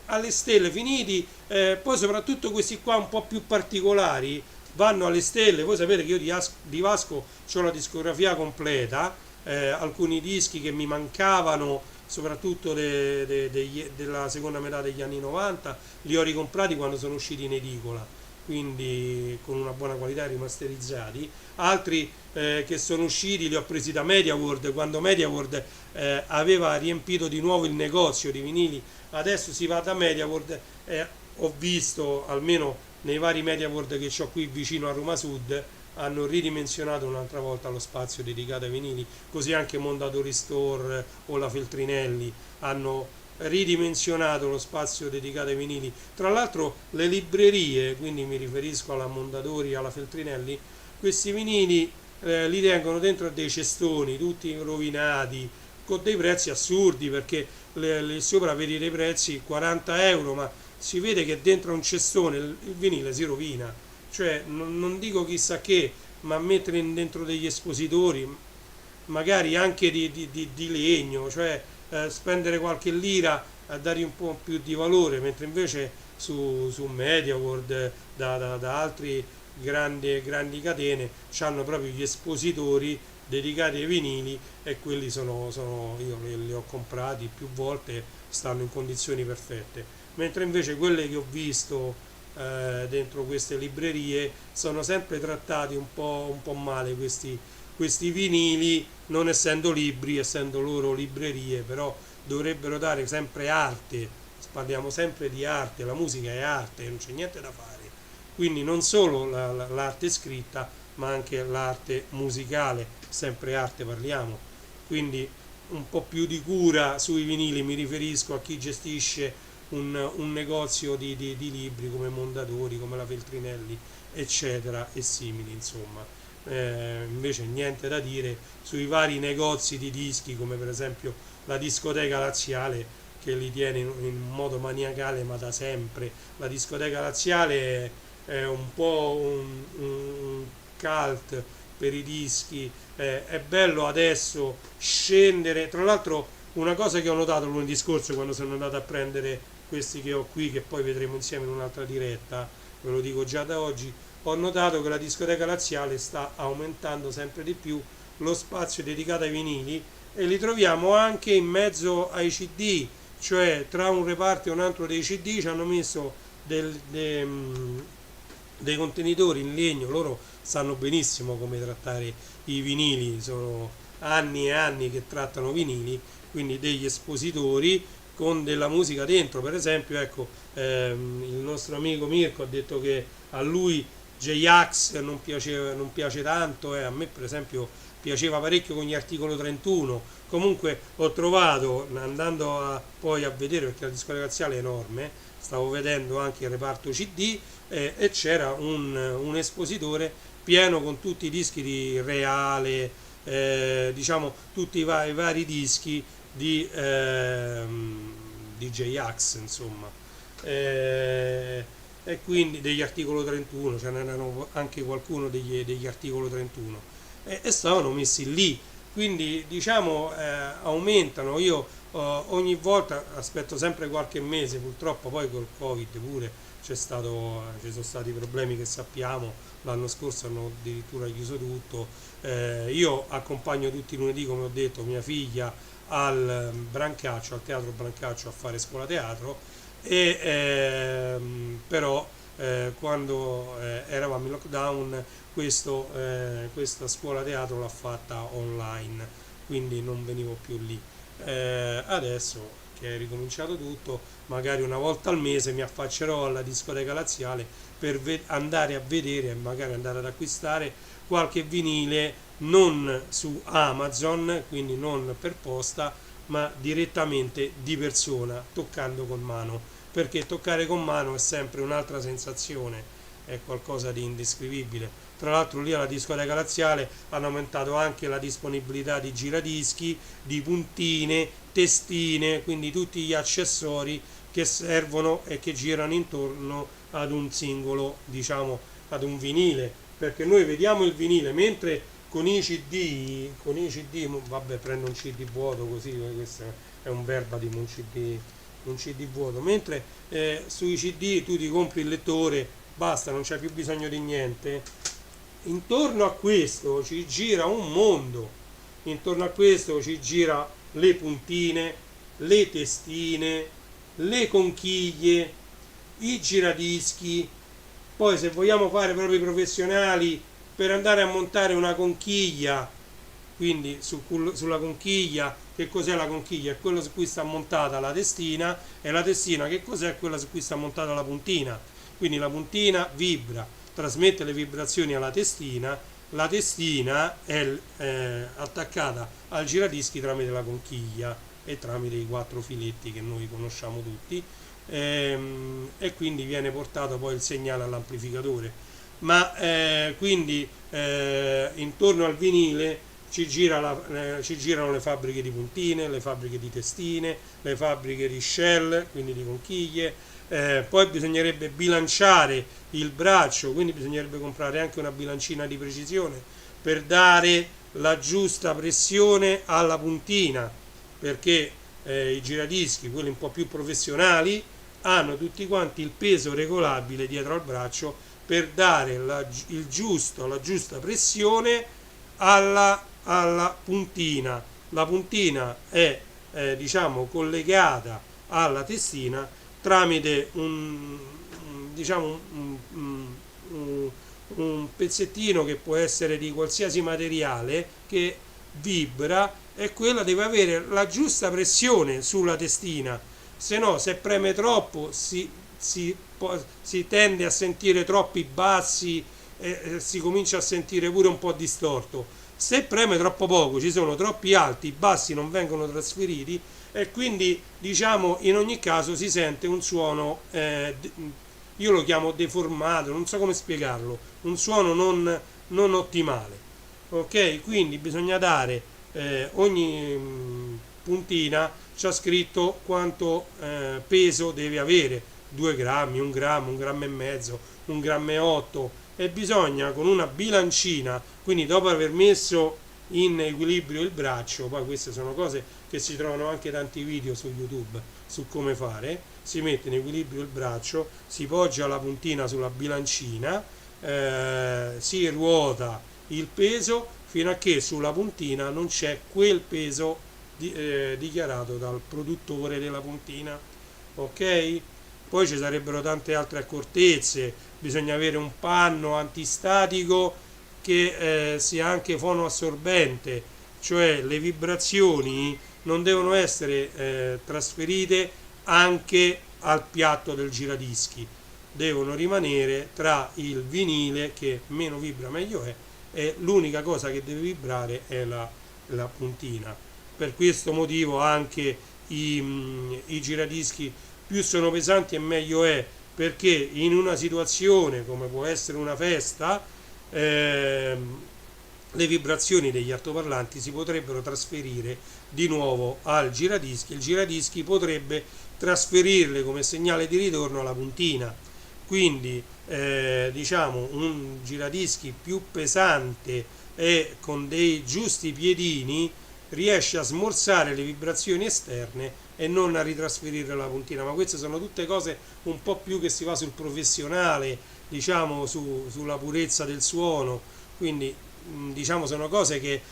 alle stelle finiti, poi soprattutto questi qua un po' più particolari vanno alle stelle. Voi sapete che io di Vasco ho la discografia completa, alcuni dischi che mi mancavano soprattutto della seconda metà degli anni 90 li ho ricomprati quando sono usciti in edicola, quindi con una buona qualità, rimasterizzati. Altri che sono usciti li ho presi da MediaWorld, quando MediaWorld aveva riempito di nuovo il negozio di vinili. Adesso si va da MediaWorld, ho visto almeno nei vari MediaWorld che ho qui vicino a Roma Sud, hanno ridimensionato un'altra volta lo spazio dedicato ai vinili, così anche Mondadori Store o la Feltrinelli hanno ridimensionato lo spazio dedicato ai vinili. Tra l'altro le librerie, quindi mi riferisco alla Mondadori e alla Feltrinelli, questi vinili li tengono dentro dei cestoni tutti rovinati, con dei prezzi assurdi, perché lì sopra vedi dei prezzi 40 euro, ma si vede che dentro un cestone il vinile si rovina. Cioè, non dico chissà che, ma mettere dentro degli espositori, magari anche di legno, cioè spendere qualche lira a dargli un po' più di valore, mentre invece su MediaWorld, da altri grandi catene, hanno proprio gli espositori dedicati ai vinili, e quelli io li ho comprati più volte, stanno in condizioni perfette, mentre invece quelle che ho visto dentro queste librerie sono sempre trattati un po' male questi vinili, non essendo libri, essendo loro librerie, però dovrebbero dare sempre arte, parliamo sempre di arte, la musica è arte, non c'è niente da fare, quindi non solo l'arte scritta, ma anche l'arte musicale, sempre arte parliamo, quindi un po' più di cura sui vinili, mi riferisco a chi gestisce un negozio di libri come Mondadori, come la Feltrinelli, eccetera, e simili, insomma. Invece niente da dire sui vari negozi di dischi, come per esempio la discoteca laziale, che li tiene in modo maniacale ma da sempre. La discoteca laziale è un po' un cult per i dischi, è bello adesso scendere. Tra l'altro, una cosa che ho notato lunedì scorso quando sono andato a prendere questi che ho qui, che poi vedremo insieme in un'altra diretta, ve lo dico già da oggi, ho notato che la discoteca laziale sta aumentando sempre di più lo spazio dedicato ai vinili, e li troviamo anche in mezzo ai CD, cioè tra un reparto e un altro dei CD ci hanno messo dei contenitori in legno. Loro sanno benissimo come trattare i vinili, sono anni e anni che trattano vinili, quindi degli espositori con della musica dentro. Per esempio, ecco, il nostro amico Mirko ha detto che a lui J-Ax non piace tanto, a me per esempio piaceva parecchio con gli articolo 31. Comunque ho trovato, andando poi a vedere, perché la discoteca laziale è enorme, stavo vedendo anche il reparto CD, e c'era un espositore pieno con tutti i dischi di Reale, diciamo tutti i vari dischi di J-Ax, insomma. E quindi degli articolo 31, ce n'erano anche qualcuno degli articolo 31, e stavano messi lì, quindi diciamo aumentano. Io ogni volta aspetto sempre qualche mese, purtroppo poi col Covid pure ci sono stati problemi che sappiamo, l'anno scorso hanno addirittura chiuso tutto. Io accompagno tutti i lunedì, come ho detto, mia figlia al Brancaccio, al teatro Brancaccio, a fare scuola teatro, e però quando eravamo in lockdown questa scuola teatro l'ha fatta online, quindi non venivo più lì. Adesso che è ricominciato tutto, magari una volta al mese mi affaccerò alla discoteca laziale per andare a vedere e magari andare ad acquistare qualche vinile, non su Amazon, quindi non per posta, ma direttamente di persona, toccando con mano, perché toccare con mano è sempre un'altra sensazione, è qualcosa di indescrivibile. Tra l'altro lì alla discoteca laziale hanno aumentato anche la disponibilità di giradischi, di puntine, testine, quindi tutti gli accessori che servono e che girano intorno ad un singolo, diciamo, ad un vinile, perché noi vediamo il vinile, mentre con i CD, vabbè, prendo un CD vuoto così, questo è un verbatim, un CD vuoto, mentre sui CD tu ti compri il lettore, basta, non c'è più bisogno di niente. Intorno a questo ci gira un mondo, intorno a questo ci gira le puntine, le testine, le conchiglie, i giradischi. Poi se vogliamo fare proprio i professionali, per andare a montare una conchiglia, quindi sulla conchiglia, che cos'è la conchiglia? È quello su cui sta montata la testina, e la testina che cos'è? Quella su cui sta montata la puntina. Quindi la puntina vibra, trasmette le vibrazioni alla testina, la testina è attaccata al giradischi tramite la conchiglia e tramite i quattro filetti che noi conosciamo tutti, e quindi viene portato poi il segnale all'amplificatore. Ma quindi intorno al vinile ci girano le fabbriche di puntine, le fabbriche di testine, le fabbriche di shell, quindi di conchiglie. Poi bisognerebbe bilanciare il braccio, quindi bisognerebbe comprare anche una bilancina di precisione per dare la giusta pressione alla puntina, perché i giradischi, quelli un po' più professionali, hanno tutti quanti il peso regolabile dietro al braccio per dare la giusta pressione alla puntina. La puntina è diciamo collegata alla testina tramite diciamo un pezzettino che può essere di qualsiasi materiale che vibra, e quella deve avere la giusta pressione sulla testina, se no, se preme troppo si tende a sentire troppi bassi e si comincia a sentire pure un po' distorto. Se preme troppo poco, ci sono troppi alti, i bassi non vengono trasferiti, e quindi diciamo in ogni caso si sente un suono, io lo chiamo deformato, non so come spiegarlo, un suono non ottimale. Ok, quindi bisogna dare ogni puntina c'ha scritto quanto peso deve avere: 2 grammi, 1 grammo, 1 grammo e mezzo, 1 grammo e 8, e bisogna con una bilancina, quindi dopo aver messo in equilibrio il braccio, poi queste sono cose che si trovano anche tanti video su YouTube su come fare, si mette in equilibrio il braccio, si poggia la puntina sulla bilancina, si ruota il peso fino a che sulla puntina non c'è quel peso dichiarato dal produttore della puntina. Ok? Poi ci sarebbero tante altre accortezze, bisogna avere un panno antistatico che sia anche fonoassorbente, cioè le vibrazioni non devono essere trasferite anche al piatto del giradischi, devono rimanere tra il vinile, che meno vibra meglio è, e l'unica cosa che deve vibrare è la puntina. Per questo motivo anche i giradischi più sono pesanti e meglio è, perché in una situazione come può essere una festa le vibrazioni degli altoparlanti si potrebbero trasferire di nuovo al giradischi, il giradischi potrebbe trasferirle come segnale di ritorno alla puntina. Quindi diciamo un giradischi più pesante e con dei giusti piedini riesce a smorzare le vibrazioni esterne e non a ritrasferire la puntina. Ma queste sono tutte cose un po' più che si va sul professionale, diciamo sulla purezza del suono, quindi diciamo sono cose che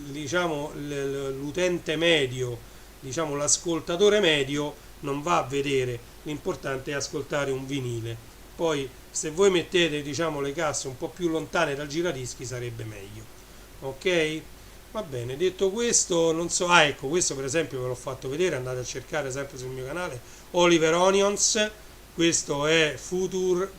diciamo l'utente medio, diciamo l'ascoltatore medio non va a vedere. L'importante è ascoltare un vinile. Poi se voi mettete diciamo le casse un po' più lontane dal giradischi sarebbe meglio. Ok? Va bene, detto questo, non so, ecco, questo per esempio ve l'ho fatto vedere, andate a cercare sempre sul mio canale, Oliver Onions, questo è Future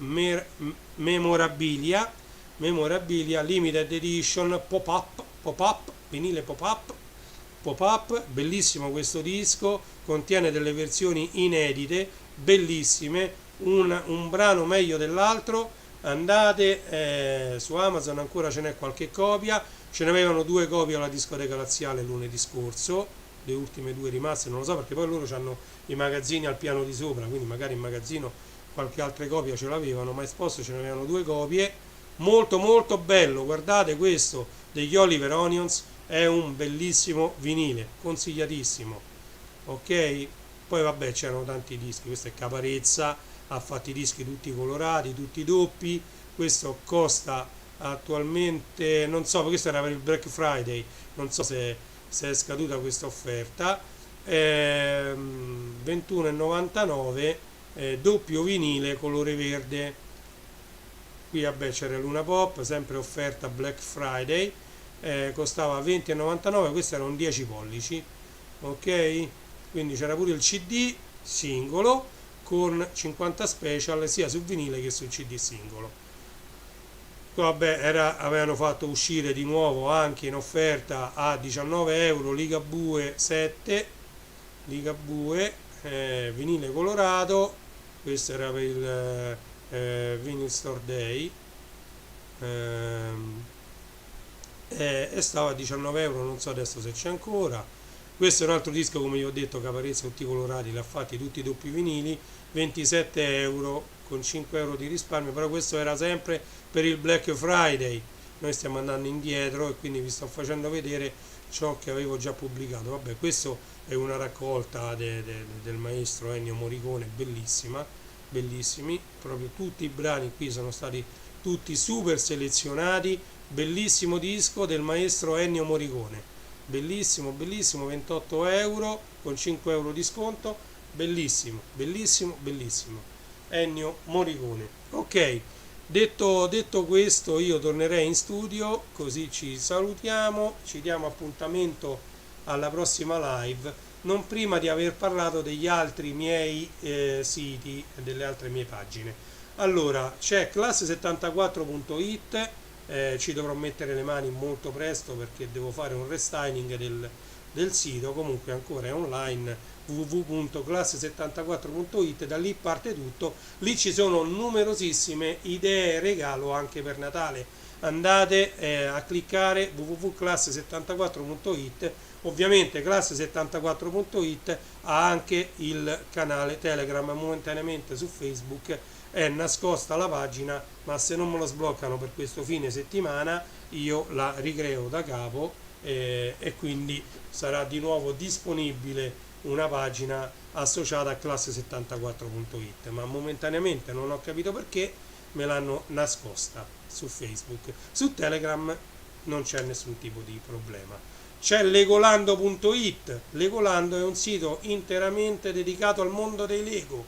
Memorabilia Limited Edition Pop-up, vinile Pop-up, bellissimo questo disco, contiene delle versioni inedite, bellissime, un brano meglio dell'altro. Andate su Amazon, ancora ce n'è qualche copia, ce ne avevano 2 copie alla discoteca laziale lunedì scorso, le ultime 2 rimaste non lo so, perché poi loro hanno i magazzini al piano di sopra, quindi magari in magazzino qualche altra copia ce l'avevano, ma esposto ce ne avevano 2 copie. Molto molto bello, guardate questo degli Oliver Onions, è un bellissimo vinile, consigliatissimo. Ok? Poi vabbè, c'erano tanti dischi, questo è Caparezza, ha fatto i dischi tutti colorati, tutti doppi. Questo costa attualmente, non so, questo era per il Black Friday, non so se è scaduta questa offerta, 21,99, doppio vinile colore verde. Qui vabbè c'era Luna Pop, sempre offerta Black Friday, costava 20,99, questo era un 10 pollici, ok? Quindi c'era pure il CD singolo con 50 special sia su vinile che sul CD singolo. Vabbè, avevano fatto uscire di nuovo anche in offerta a 19 euro Ligabue 7, Ligabue vinile colorato, questo era per il Vinyl Store Day, e stava a 19 euro, non so adesso se c'è ancora. Questo è un altro disco, come vi ho detto, Caparezza, tutti colorati, li ha fatti tutti i doppi vinili, 27 euro con 5 euro di risparmio, però questo era sempre per il Black Friday. Noi stiamo andando indietro e quindi vi sto facendo vedere ciò che avevo già pubblicato. Vabbè, questo è una raccolta del maestro Ennio Morricone, bellissima, bellissimi, proprio tutti i brani qui sono stati tutti super selezionati, bellissimo disco del maestro Ennio Morricone, bellissimo, bellissimo, 28 euro con 5 euro di sconto, bellissimo, bellissimo, bellissimo, Ennio Morricone. Ok, detto questo, io tornerei in studio, così ci salutiamo, ci diamo appuntamento alla prossima live, non prima di aver parlato degli altri miei siti e delle altre mie pagine. Allora, c'è classe74.it, ci dovrò mettere le mani molto presto perché devo fare un restyling del sito, comunque ancora è online, www.classe74.it, da lì parte tutto, lì ci sono numerosissime idee regalo anche per Natale, andate a cliccare www.classe74.it. Ovviamente classe74.it ha anche il canale Telegram, momentaneamente su Facebook è nascosta la pagina, ma se non me lo sbloccano per questo fine settimana io la ricreo da capo e quindi sarà di nuovo disponibile una pagina associata a classe74.it, ma momentaneamente non ho capito perché me l'hanno nascosta su Facebook. Su Telegram non c'è nessun tipo di problema. C'è legolando.it, Legolando è un sito interamente dedicato al mondo dei Lego,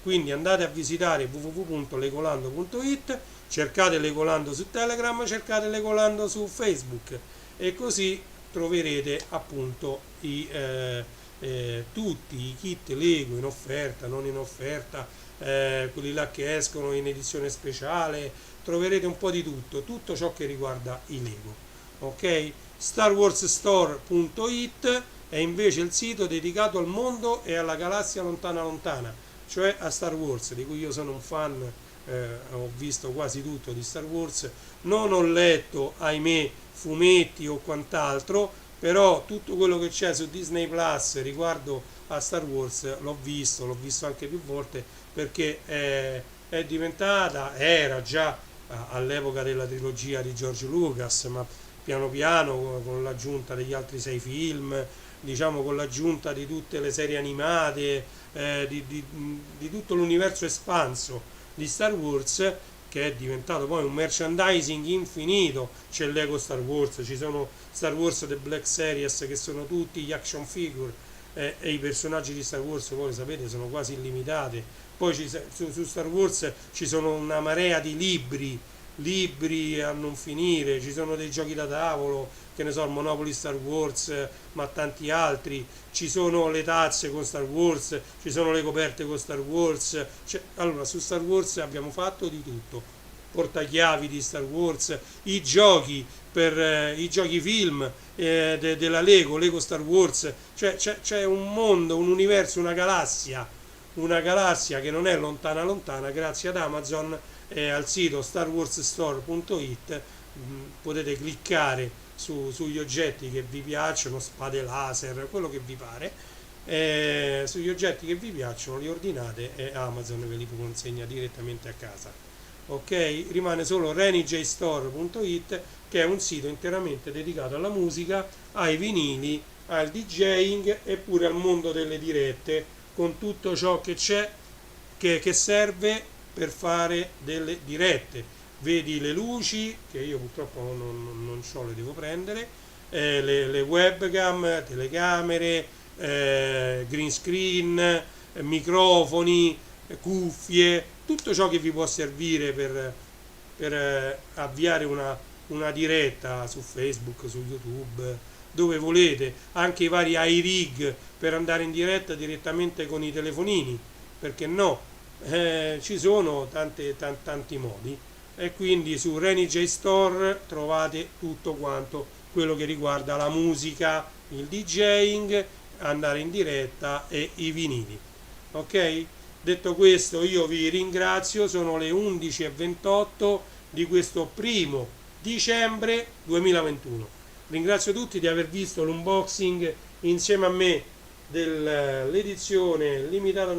quindi andate a visitare www.legolando.it, cercate Legolando su Telegram, cercate Legolando su Facebook e così troverete appunto tutti i kit Lego in offerta, non in offerta, quelli là che escono in edizione speciale, troverete un po' di tutto, tutto ciò che riguarda i Lego. Ok? StarWarsStore.it è invece il sito dedicato al mondo e alla galassia lontana lontana, cioè a Star Wars, di cui io sono un fan, ho visto quasi tutto di Star Wars, non ho letto, ahimè, fumetti o quant'altro, però tutto quello che c'è su Disney Plus riguardo a Star Wars l'ho visto anche più volte perché è diventata, era già all'epoca della trilogia di George Lucas, ma piano piano con l'aggiunta degli altri 6 film, diciamo con l'aggiunta di tutte le serie animate, di tutto l'universo espanso di Star Wars, che è diventato poi un merchandising infinito. C'è Lego Star Wars, ci sono Star Wars The Black Series che sono tutti gli action figure e i personaggi di Star Wars, voi sapete, sono quasi illimitati. Poi su Star Wars ci sono una marea di libri a non finire, ci sono dei giochi da tavolo, che ne so, il Monopoly Star Wars, ma tanti altri, ci sono le tazze con Star Wars, ci sono le coperte con Star Wars, allora su Star Wars abbiamo fatto di tutto, portachiavi di Star Wars, i giochi per i giochi film della Lego Star Wars, cioè c'è un mondo, un universo, una galassia che non è lontana lontana, grazie ad Amazon e al sito starwarsstore.it. Potete cliccare sugli oggetti che vi piacciono, spade laser, quello che vi pare, sugli oggetti che vi piacciono li ordinate e Amazon ve li consegna direttamente a casa. Ok, rimane solo renijstore.it, che è un sito interamente dedicato alla musica, ai vinili, al DJing e pure al mondo delle dirette, con tutto ciò che c'è che serve per fare delle dirette. Vedi le luci, che io purtroppo non so, le devo prendere, le webcam, telecamere, green screen, microfoni, cuffie, tutto ciò che vi può servire per avviare una diretta su Facebook, su YouTube, dove volete, anche i vari iRig per andare in diretta direttamente con i telefonini, perché no? Ci sono tanti modi e quindi su Renij Store trovate tutto quanto quello che riguarda la musica, il DJing, andare in diretta e i vinili. Ok? Detto questo, io vi ringrazio, sono le 11:28 di questo 1° dicembre 2021. ringrazio tutti di aver visto l'unboxing insieme a me dell'edizione limitata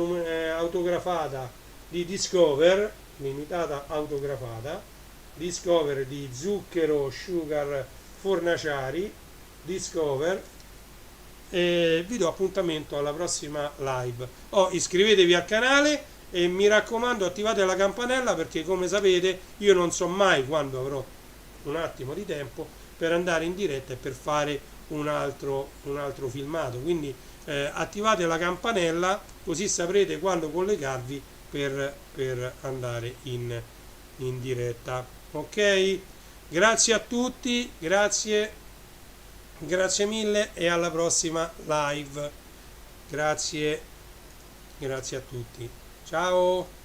autografata di Discover, limitata autografata, Discover di Zucchero Sugar Fornaciari, Discover, e vi do appuntamento alla prossima live. Iscrivetevi al canale e mi raccomando attivate la campanella, perché come sapete io non so mai quando avrò un attimo di tempo per andare in diretta e per fare un altro filmato, quindi attivate la campanella così saprete quando collegarvi per andare in diretta. Ok, grazie a tutti, grazie mille e alla prossima live. Grazie a tutti, ciao.